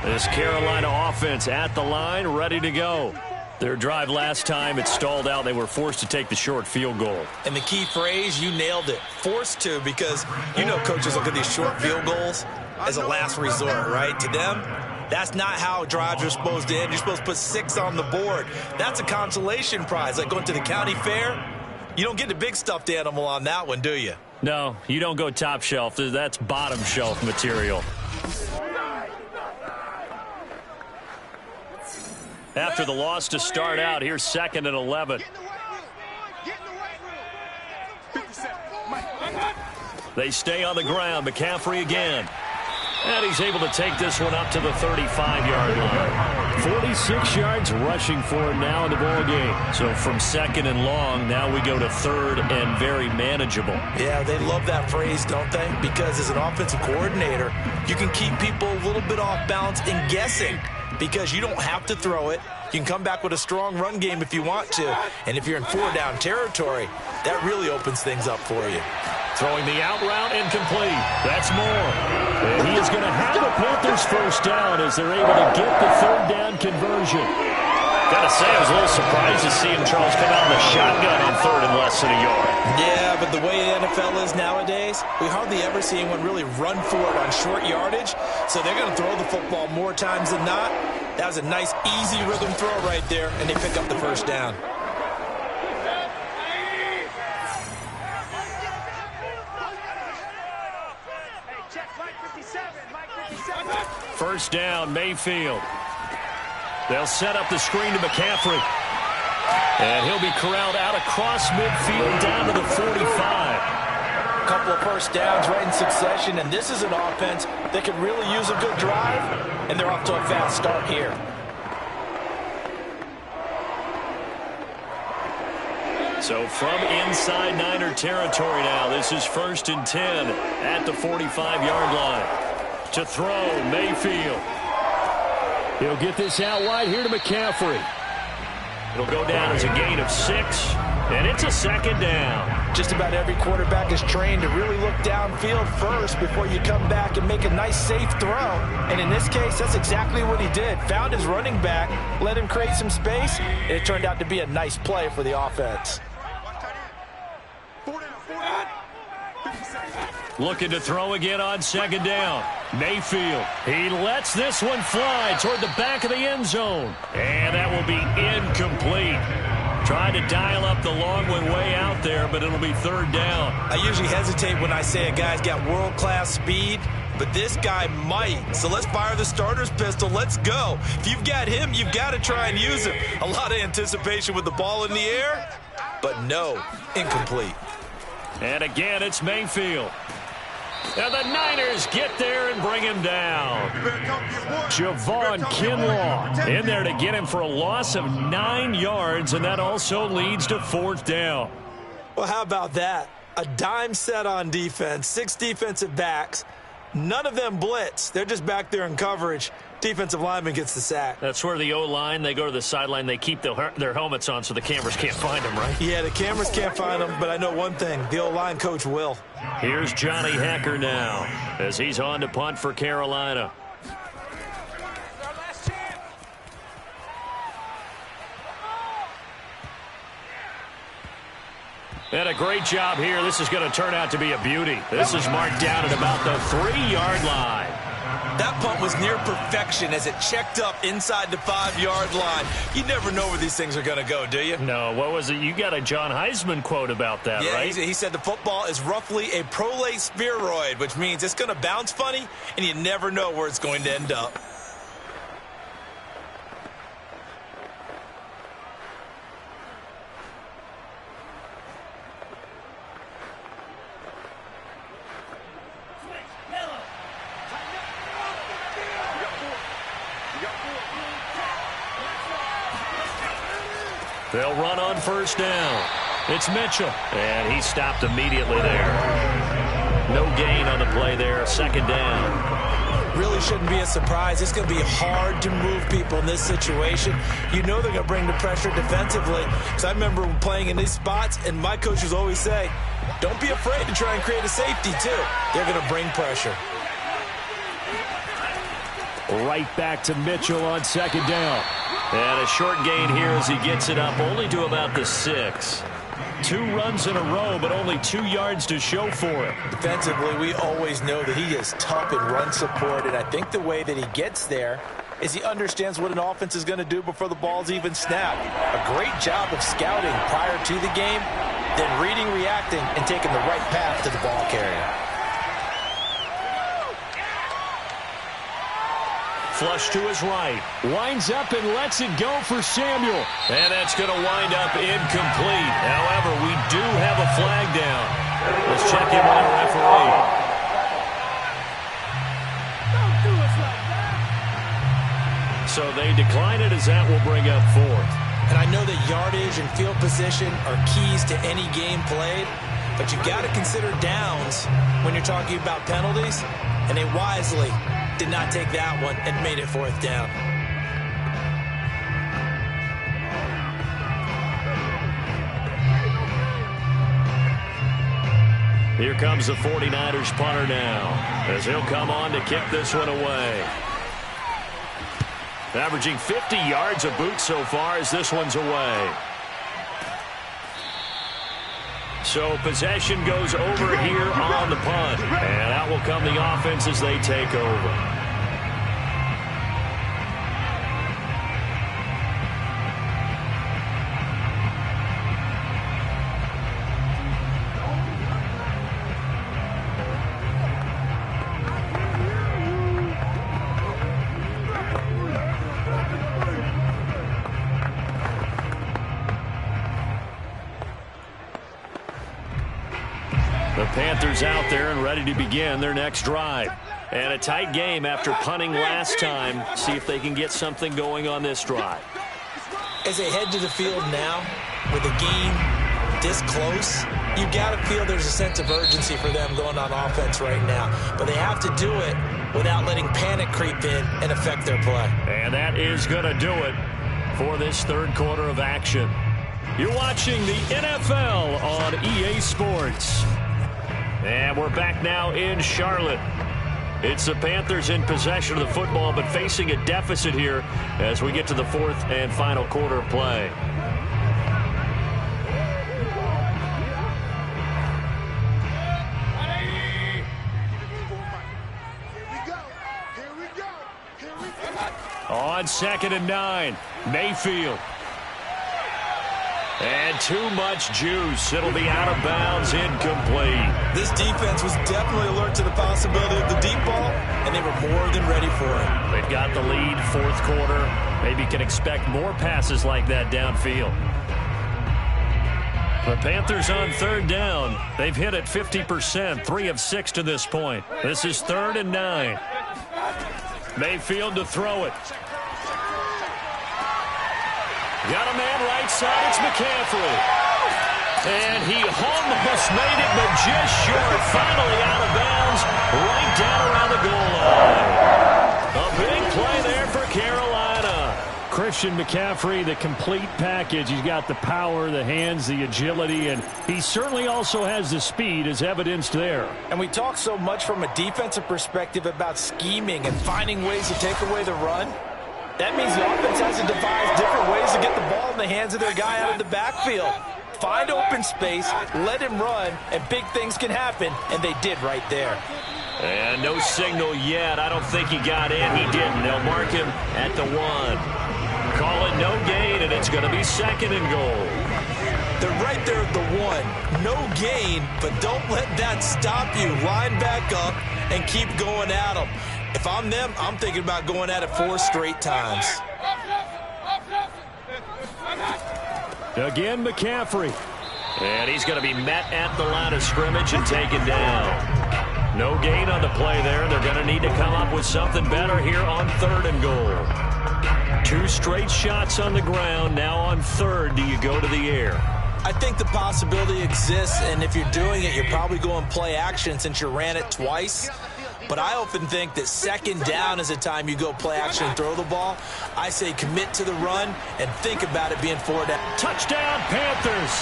This Carolina offense at the line, ready to go. Their drive last time, it stalled out. They were forced to take the short field goal. And the key phrase, you nailed it. Forced to, because you know coaches look at these short field goals as a last resort, right? To them, that's not how drives are supposed to end. You're supposed to put 6 on the board. That's a consolation prize. Like going to the county fair, you don't get the big stuffed animal on that one, do you? No, you don't go top shelf. That's bottom shelf material. After the loss to start out, here's 2nd and 11. They stay on the ground. McCaffrey again. And he's able to take this one up to the 35-yard line. 46 yards rushing for him now in the ball game. So from 2nd and long, now we go to 3rd and very manageable. Yeah, they love that phrase, don't they? Because as an offensive coordinator, you can keep people a little bit off balance and guessing. Because you don't have to throw it. You can come back with a strong run game if you want to. And if you're in 4-down territory, that really opens things up for you. Throwing the out route incomplete. That's more. And he is going to have the Panthers first down as they're able to get the 3rd down conversion. Got to say, I was a little surprised to see him, Charles, come out in the shotgun on 3rd and less than a yard. Yeah, but the way the NFL is nowadays, we hardly ever see anyone really run for it on short yardage. So they're going to throw the football more times than not. That was a nice, easy rhythm throw right there, and they pick up the first down. First down, Mayfield. They'll set up the screen to McCaffrey. And he'll be corralled out across midfield down to the 45. A couple of first downs right in succession, and this is an offense that could really use a good drive, and they're off to a fast start here. So from inside Niner territory now, this is 1st and 10 at the 45-yard line. To throw, Mayfield. He'll get this out wide here to McCaffrey. It'll go down as a gain of 6, and it's a 2nd down. Just about every quarterback is trained to really look downfield first before you come back and make a nice, safe throw. And in this case, that's exactly what he did. Found his running back, let him create some space, and it turned out to be a nice play for the offense. Looking to throw again on 2nd down. Mayfield. He lets this one fly toward the back of the end zone. And that will be incomplete. Trying to dial up the long one way out there, but it'll be 3rd down. I usually hesitate when I say a guy's got world-class speed, but this guy might. So let's fire the starter's pistol. Let's go. If you've got him, you've got to try and use him. A lot of anticipation with the ball in the air, but no, incomplete. And again, it's Mayfield. And the Niners get there and bring him down. Javon Kinlaw in there to get him for a loss of 9 yards, and that also leads to 4th down. Well, how about that? A dime set on defense, 6 defensive backs. None of them blitz. They're just back there in coverage. Defensive lineman gets the sack. That's where the O-line, they go to the sideline, they keep their helmets on so the cameras can't find them, right? Yeah, the cameras can't find them, but I know one thing. The O-line coach will. Here's Johnny Hecker now as he's on to punt for Carolina. And a great job here. This is going to turn out to be a beauty. This is marked down at about the 3-yard line. That punt was near perfection as it checked up inside the 5-yard line. You never know where these things are going to go, do you? No, what was it? You got a John Heisman quote about that, right? He said the football is roughly a prolate spheroid, which means it's going to bounce funny, and you never know where it's going to end up. They'll run on first down. It's Mitchell. And he stopped immediately there. No gain on the play there. Second down. Really shouldn't be a surprise. It's going to be hard to move people in this situation. You know they're going to bring the pressure defensively. Because I remember playing in these spots, and my coaches always say, don't be afraid to try and create a safety, too. They're going to bring pressure. Right back to Mitchell on second down. And a short gain here as he gets it up only to about the 6. 2 runs in a row, but only 2 yards to show for it. Defensively, we always know that he is tough in run support, and I think the way that he gets there is he understands what an offense is going to do before the ball's even snapped. A great job of scouting prior to the game, then reading, reacting, and taking the right path to the ball carrier. Flush to his right. Winds up and lets it go for Samuel. And that's going to wind up incomplete. However, we do have a flag down. Let's check in with our referee. So they decline it as that will bring up 4th. And I know that yardage and field position are keys to any game played, but you've got to consider downs when you're talking about penalties, and they wisely did not take that one and made it 4th down. Here comes the 49ers punter now, as he'll come on to kick this one away. Averaging 50 yards a boot so far as this one's away. So possession goes over here on the punt. And out will come the offense as they take over. The Panthers out there and ready to begin their next drive. And a tight game after punting last time. See if they can get something going on this drive. As they head to the field now, with the game this close, you've got to feel there's a sense of urgency for them going on offense right now. But they have to do it without letting panic creep in and affect their play. And that is going to do it for this third quarter of action. You're watching the NFL on EA Sports. And we're back now in Charlotte. It's the Panthers in possession of the football, but facing a deficit here as we get to the 4th and final quarter of play. On 2nd and 9, Mayfield. And too much juice. It'll be out of bounds, incomplete. This defense was definitely alert to the possibility of the deep ball, and they were more than ready for it. They've got the lead, 4th quarter. Maybe can expect more passes like that downfield. The Panthers on 3rd down. They've hit it 50%, 3 of 6 to this point. This is 3rd and 9. Mayfield to throw it. Got a man right side. It's McCaffrey. And he almost made it, but just short. Finally out of bounds, right down around the goal line. A big play there for Carolina. Christian McCaffrey, the complete package. He's got the power, the hands, the agility, and he certainly also has the speed as evidenced there. And we talk so much from a defensive perspective about scheming and finding ways to take away the run. That means the offense has to devise different ways to get the ball in the hands of their guy out of the backfield. Find open space, let him run, and big things can happen, and they did right there. And no signal yet. I don't think he got in. He didn't. They'll mark him at the 1. Call it no gain, and it's going to be 2nd and goal. They're right there at the 1. No gain, but don't let that stop you. Line back up and keep going at them. If I'm them, I'm thinking about going at it 4 straight times. Again, McCaffrey. And he's going to be met at the line of scrimmage and taken down. No gain on the play there. They're going to need to come up with something better here on 3rd and goal. 2 straight shots on the ground. Now on 3rd, do you go to the air? I think the possibility exists, and if you're doing it, you're probably going play action since you ran it twice. But I often think that 2nd down is the time you go play action and throw the ball. I say commit to the run and think about it being 4 down. Touchdown, Panthers.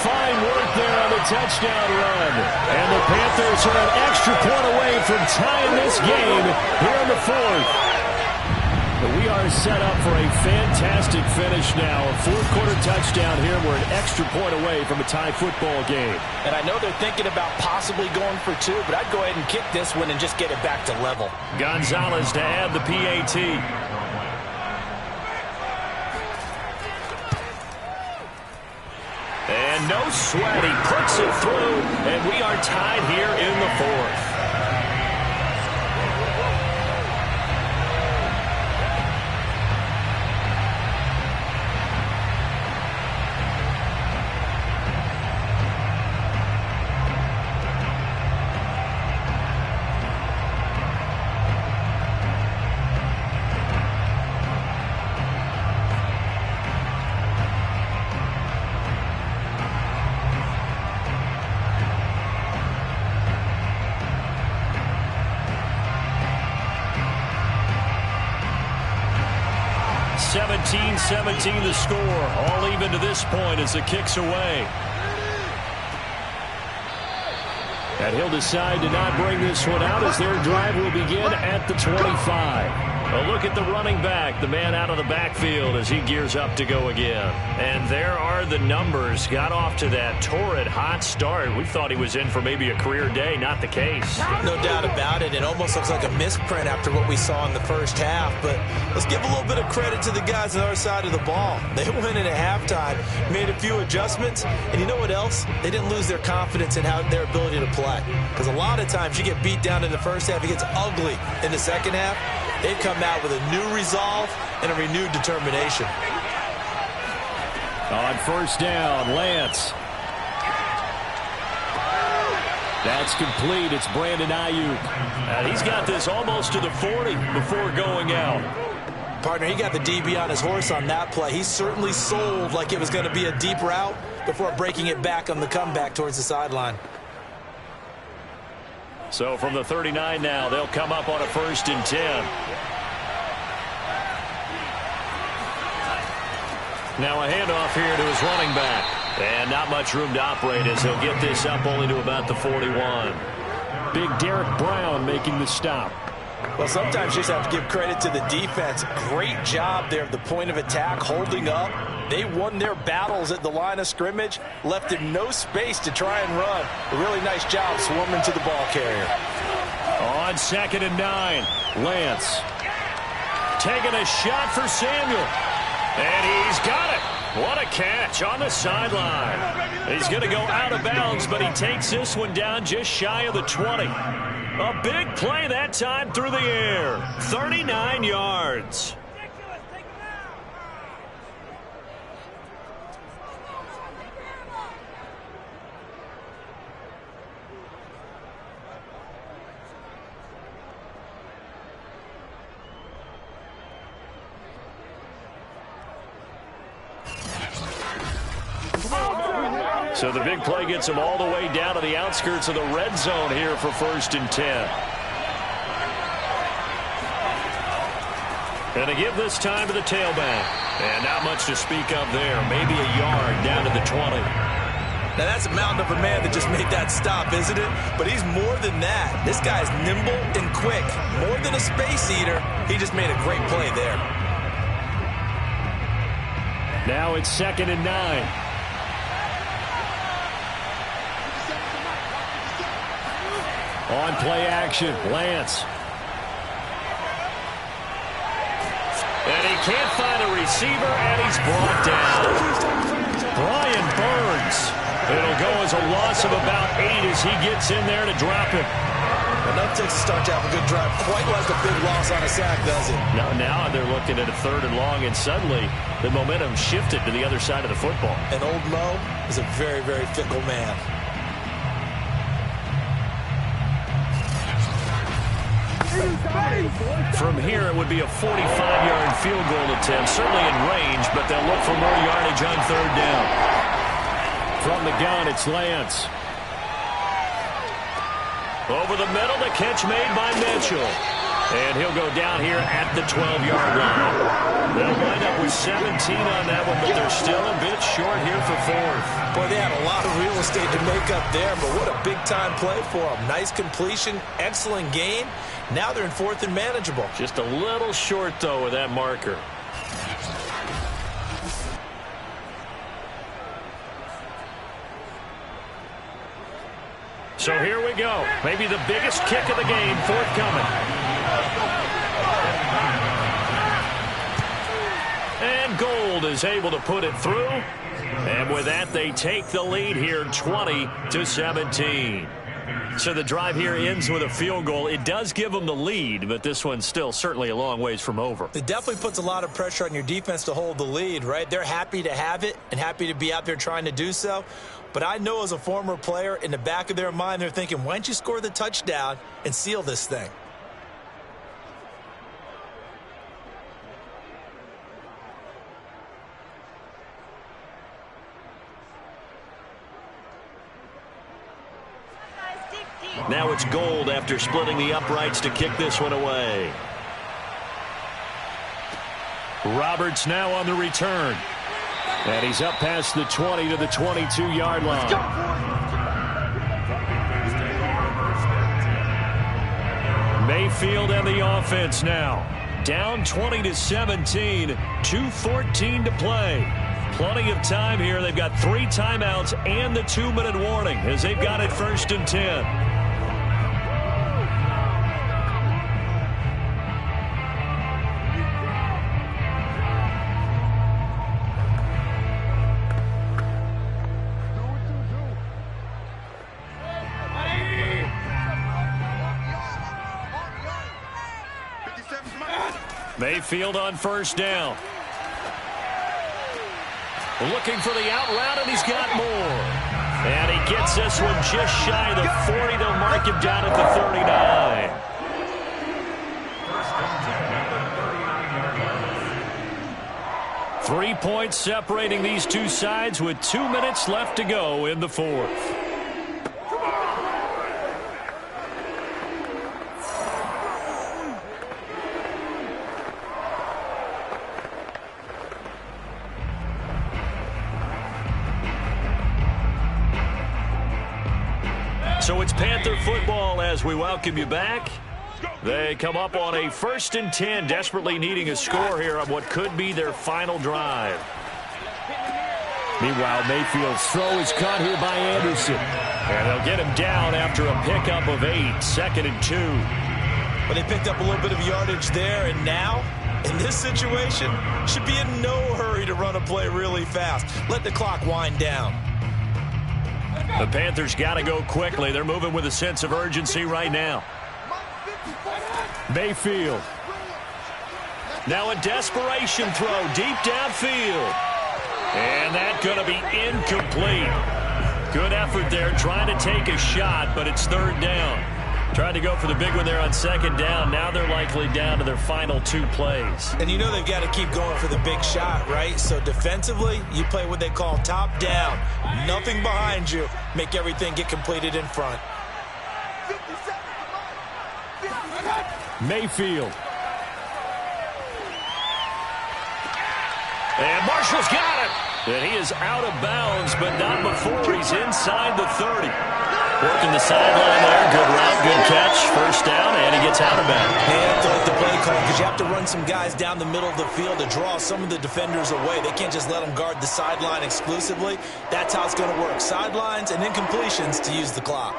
Fine work there on the touchdown run. And the Panthers are an extra point away from tying this game here in the 4th. But we are set up for a fantastic finish now. A 4th-quarter touchdown here. We're an extra point away from a tie football game. And I know they're thinking about possibly going for 2, but I'd go ahead and kick this one and just get it back to level. Gonzalez to add the PAT. And no sweat. He puts it through, and we are tied here in the 4th. (17-17) the score. All even to this point as the kick's away. And he'll decide to not bring this one out as their drive will begin at the 25. A look at the running back, the man out of the backfield as he gears up to go again. And there are the numbers. Got off to that torrid hot start. We thought he was in for maybe a career day. Not the case. No doubt about it. It almost looks like a misprint after what we saw in the first half. But let's give a little bit of credit to the guys on our side of the ball. They went in at halftime, made a few adjustments, and you know what else? They didn't lose their confidence in their ability to play. Because a lot of times you get beat down in the first half, it gets ugly in the second half. They've come out with a new resolve and a renewed determination. On 1st down, Lance. That's complete. It's Brandon Ayuk. And he's got this almost to the 40 before going out. Partner, he got the DB on his horse on that play. He certainly sold like it was going to be a deep route before breaking it back on the comeback towards the sideline. So from the 39 now, they'll come up on a 1st and 10. Now a handoff here to his running back. And not much room to operate as he'll get this up only to about the 41. Big Derek Brown making the stop. Well, sometimes you just have to give credit to the defense. Great job there at the point of attack, holding up. They won their battles at the line of scrimmage, left him no space to try and run. A really nice job swarming to the ball carrier. On 2nd and 9, Lance. Taking a shot for Samuel. And he's got it. What a catch on the sideline. He's going to go out of bounds, but he takes this one down just shy of the 20. A big play that time through the air. 39 yards. So the big play gets him all the way down to the outskirts of the red zone here for 1st and 10. And to give this time to the tailback. And not much to speak of there. Maybe a yard down to the 20. Now that's a mountain of a man that just made that stop, isn't it? But he's more than that. This guy's nimble and quick. More than a space eater. He just made a great play there. Now it's 2nd and 9. On play action, Lance. And he can't find a receiver, and he's brought down. Brian Burns. It'll go as a loss of about 8 as he gets in there to drop him. Enough to start to have a good drive. Quite like a big loss on a sack, does it? Now they're looking at a 3rd and long, and suddenly the momentum shifted to the other side of the football. And old Mo is a very, very fickle man. From here, it would be a 45-yard field goal attempt, certainly in range, but they'll look for more yardage on 3rd down. From the gun, it's Lance. Over the middle, the catch made by Mitchell. And he'll go down here at the 12-yard line. They'll wind up with 17 on that one, but they're still a bit short here for 4th. Boy, they had a lot of real estate to make up there, but what a big-time play for them. Nice completion, excellent game. Now they're in 4th and manageable. Just a little short, though, with that marker. So here we go. Maybe the biggest kick of the game forthcoming. And Gold is able to put it through. And with that, they take the lead here 20-17. So the drive here ends with a field goal. It does give them the lead, but this one's still certainly a long ways from over. It definitely puts a lot of pressure on your defense to hold the lead, right? They're happy to have it and happy to be out there trying to do so. But I know as a former player, in the back of their mind, they're thinking, why don't you score the touchdown and seal this thing? Now it's Gold after splitting the uprights to kick this one away. Roberts now on the return. And he's up past the 20 to the 22-yard line. Mayfield and the offense now. Down 20-17, 2:14 to play. Plenty of time here. They've got 3 timeouts and the 2-minute warning as they've got it 1st and 10. Mayfield on 1st down. Looking for the out route, and he's got more. And he gets this one just shy of the 40. They'll mark him down at the 39. 3 points separating these two sides with 2 minutes left to go in the 4th. So it's Panther football as we welcome you back. They come up on a 1st and 10, desperately needing a score here on what could be their final drive. Meanwhile, Mayfield's throw is caught here by Anderson. And they'll get him down after a pickup of 8, 2nd and 2. But they picked up a little bit of yardage there, and now, in this situation, should be in no hurry to run a play really fast. Let the clock wind down. The Panthers got to go quickly. They're moving with a sense of urgency right now. Mayfield. Now a desperation throw deep downfield. And that's going to be incomplete. Good effort there trying to take a shot, but it's 3rd down. Tried to go for the big one there on 2nd down. Now they're likely down to their final 2 plays. And you know they've got to keep going for the big shot, right? So defensively, you play what they call top down. Nothing behind you. Make everything get completed in front. Mayfield. And Marshall's got it. And he is out of bounds, but not before he's inside the 30. Working the sideline there. Good route, good catch. 1st down, and he gets out of bounds. They have to like the play call because you have to run some guys down the middle of the field to draw some of the defenders away. They can't just let them guard the sideline exclusively. That's how it's going to work. Sidelines and incompletions to use the clock.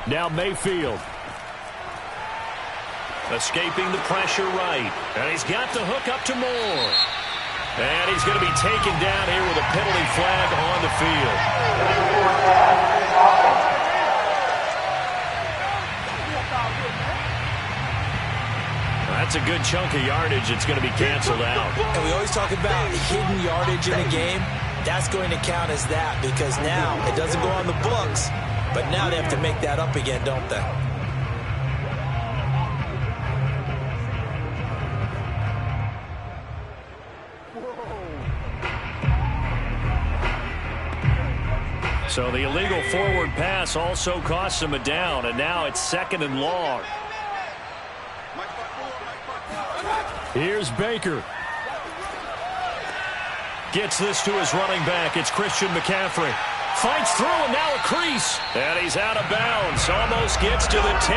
Now Mayfield. Escaping the pressure right. And he's got the hook up to Moore. And he's going to be taken down here with a penalty flag on the field. That's a good chunk of yardage. It's going to be canceled out. And we always talk about hidden yardage in a game. That's going to count as that because now it doesn't go on the books, but now they have to make that up again, don't they? So the illegal forward pass also costs him a down, and now it's 2nd and long. Here's Baker. Gets this to his running back. It's Christian McCaffrey. Fights through, and now a crease. And he's out of bounds. Almost gets to the 10.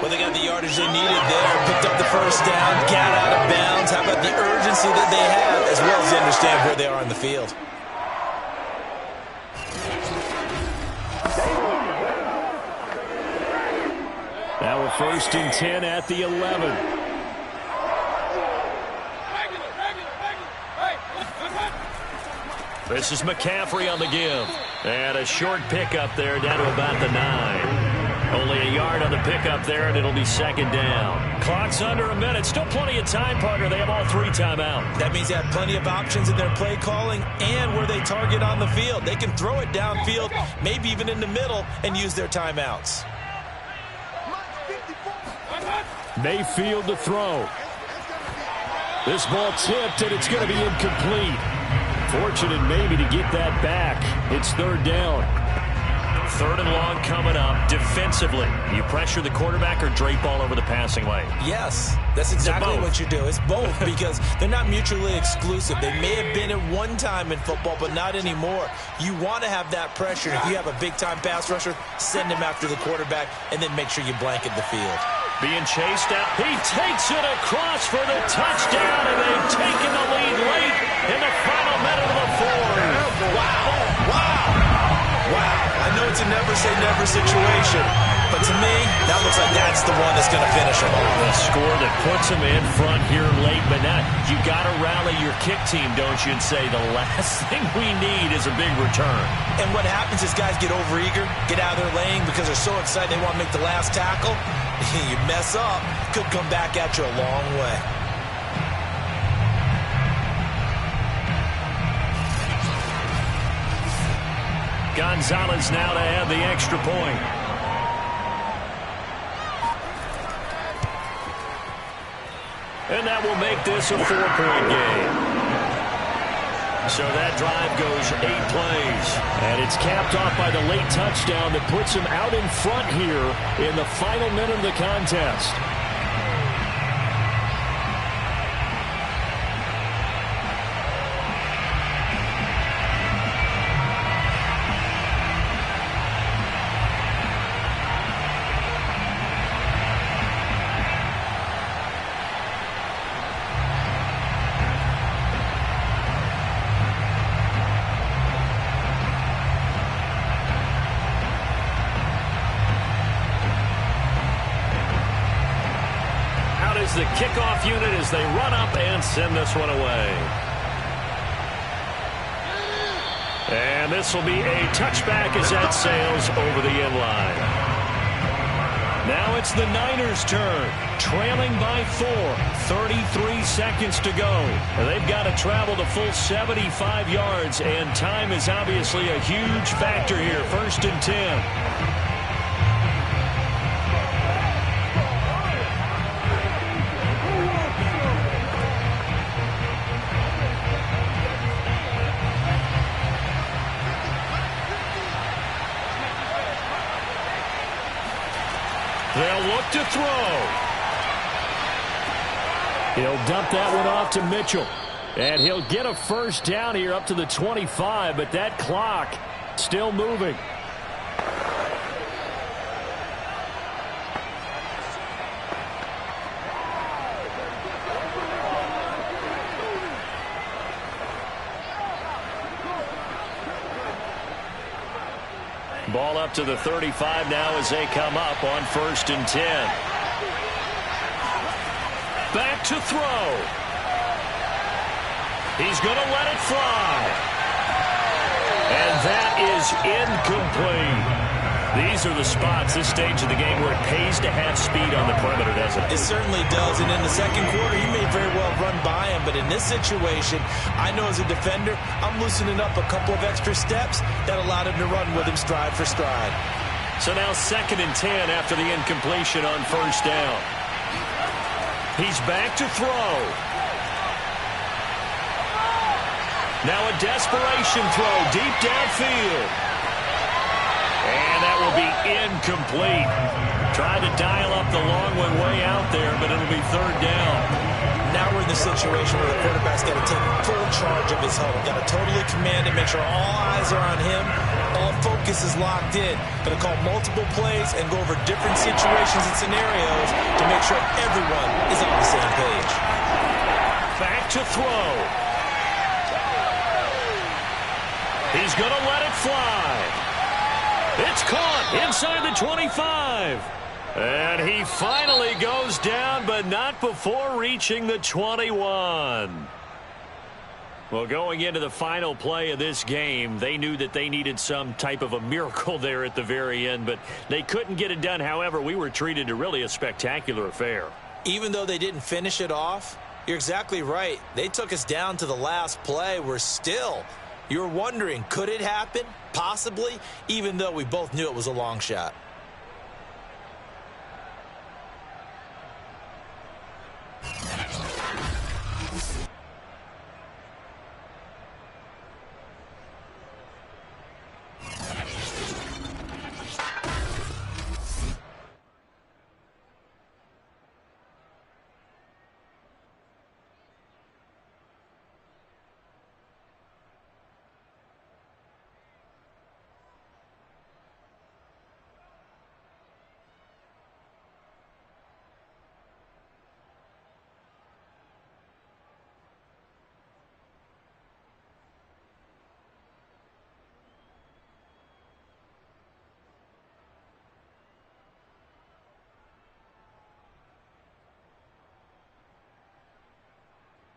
Well, they got the yardage they needed there. Picked up the first down, got out of bounds. How about the urgency that they have, as well as they understand where they are on the field? Now a 1st and 10 at the 11. This is McCaffrey on the give. And a short pickup there down to about the 9. Only a yard on the pickup there, and it'll be 2nd down. Clock's under a minute. Still plenty of time, partner. They have all 3 timeouts. That means they have plenty of options in their play calling and where they target on the field. They can throw it downfield, maybe even in the middle, and use their timeouts. Mayfield to throw. This ball tipped, and it's going to be incomplete. Fortunate maybe to get that back. It's 3rd down. 3rd and long coming up. Defensively, you pressure the quarterback or drape all over the passing lane? Yes, that's exactly what you do. It's both because they're not mutually exclusive. They may have been at one time in football, but not anymore. You want to have that pressure. If you have a big-time pass rusher, send him after the quarterback, and then make sure you blanket the field. Being chased out. He takes it across for the touchdown, and they've taken the lead late in the final minute of the 4th. Wow. I know it's a never-say-never situation, but to me, that looks like that's the one that's going to finish them off. A score that puts them in front here late, but now you got to rally your kick team, don't you, and say the last thing we need is a big return. And what happens is guys get overeager, get out of their lane because they're so excited they want to make the last tackle. You mess up, could come back at you a long way. Gonzalez now to add the extra point. And that will make this a 4-point game. So that drive goes 8 plays. And it's capped off by the late touchdown that puts him out in front here in the final minute of the contest. The kickoff unit as they run up and send this one away. And this will be a touchback as that sails over the end line. Now it's the Niners' turn, trailing by 4, 33 seconds to go. They've got to travel the full 75 yards, and time is obviously a huge factor here. 1st and 10. They'll look to throw. He'll dump that one off to Mitchell. And he'll get a 1st down here up to the 25, but that clock still moving. Ball up to the 35 now as they come up on 1st and 10. Back to throw. He's going to let it fly. And that is incomplete. These are the spots, this stage of the game, where it pays to have speed on the perimeter, doesn't it? It certainly does. And in the second quarter, he may very well run by him. But in this situation, I know as a defender, I'm loosening up a couple of extra steps that allowed him to run with him stride for stride. So now 2nd and 10 after the incompletion on 1st down. He's back to throw. Now a desperation throw deep downfield. And that will be incomplete. Tried to dial up the long one way out there, but it'll be 3rd down. Now we're in the situation where the quarterback's got to take full charge of his huddle. Got to totally command it, make sure all eyes are on him. All focus is locked in. Got to call multiple plays and go over different situations and scenarios to make sure everyone is on the same page. Back to throw. He's going to let it fly. It's caught inside the 25. And he finally goes down, but not before reaching the 21. Well, going into the final play of this game, they knew that they needed some type of a miracle there at the very end, but they couldn't get it done. However, we were treated to really a spectacular affair. Even though they didn't finish it off, you're exactly right. They took us down to the last play. We're still... You're wondering, could it happen? Possibly, even though we both knew it was a long shot.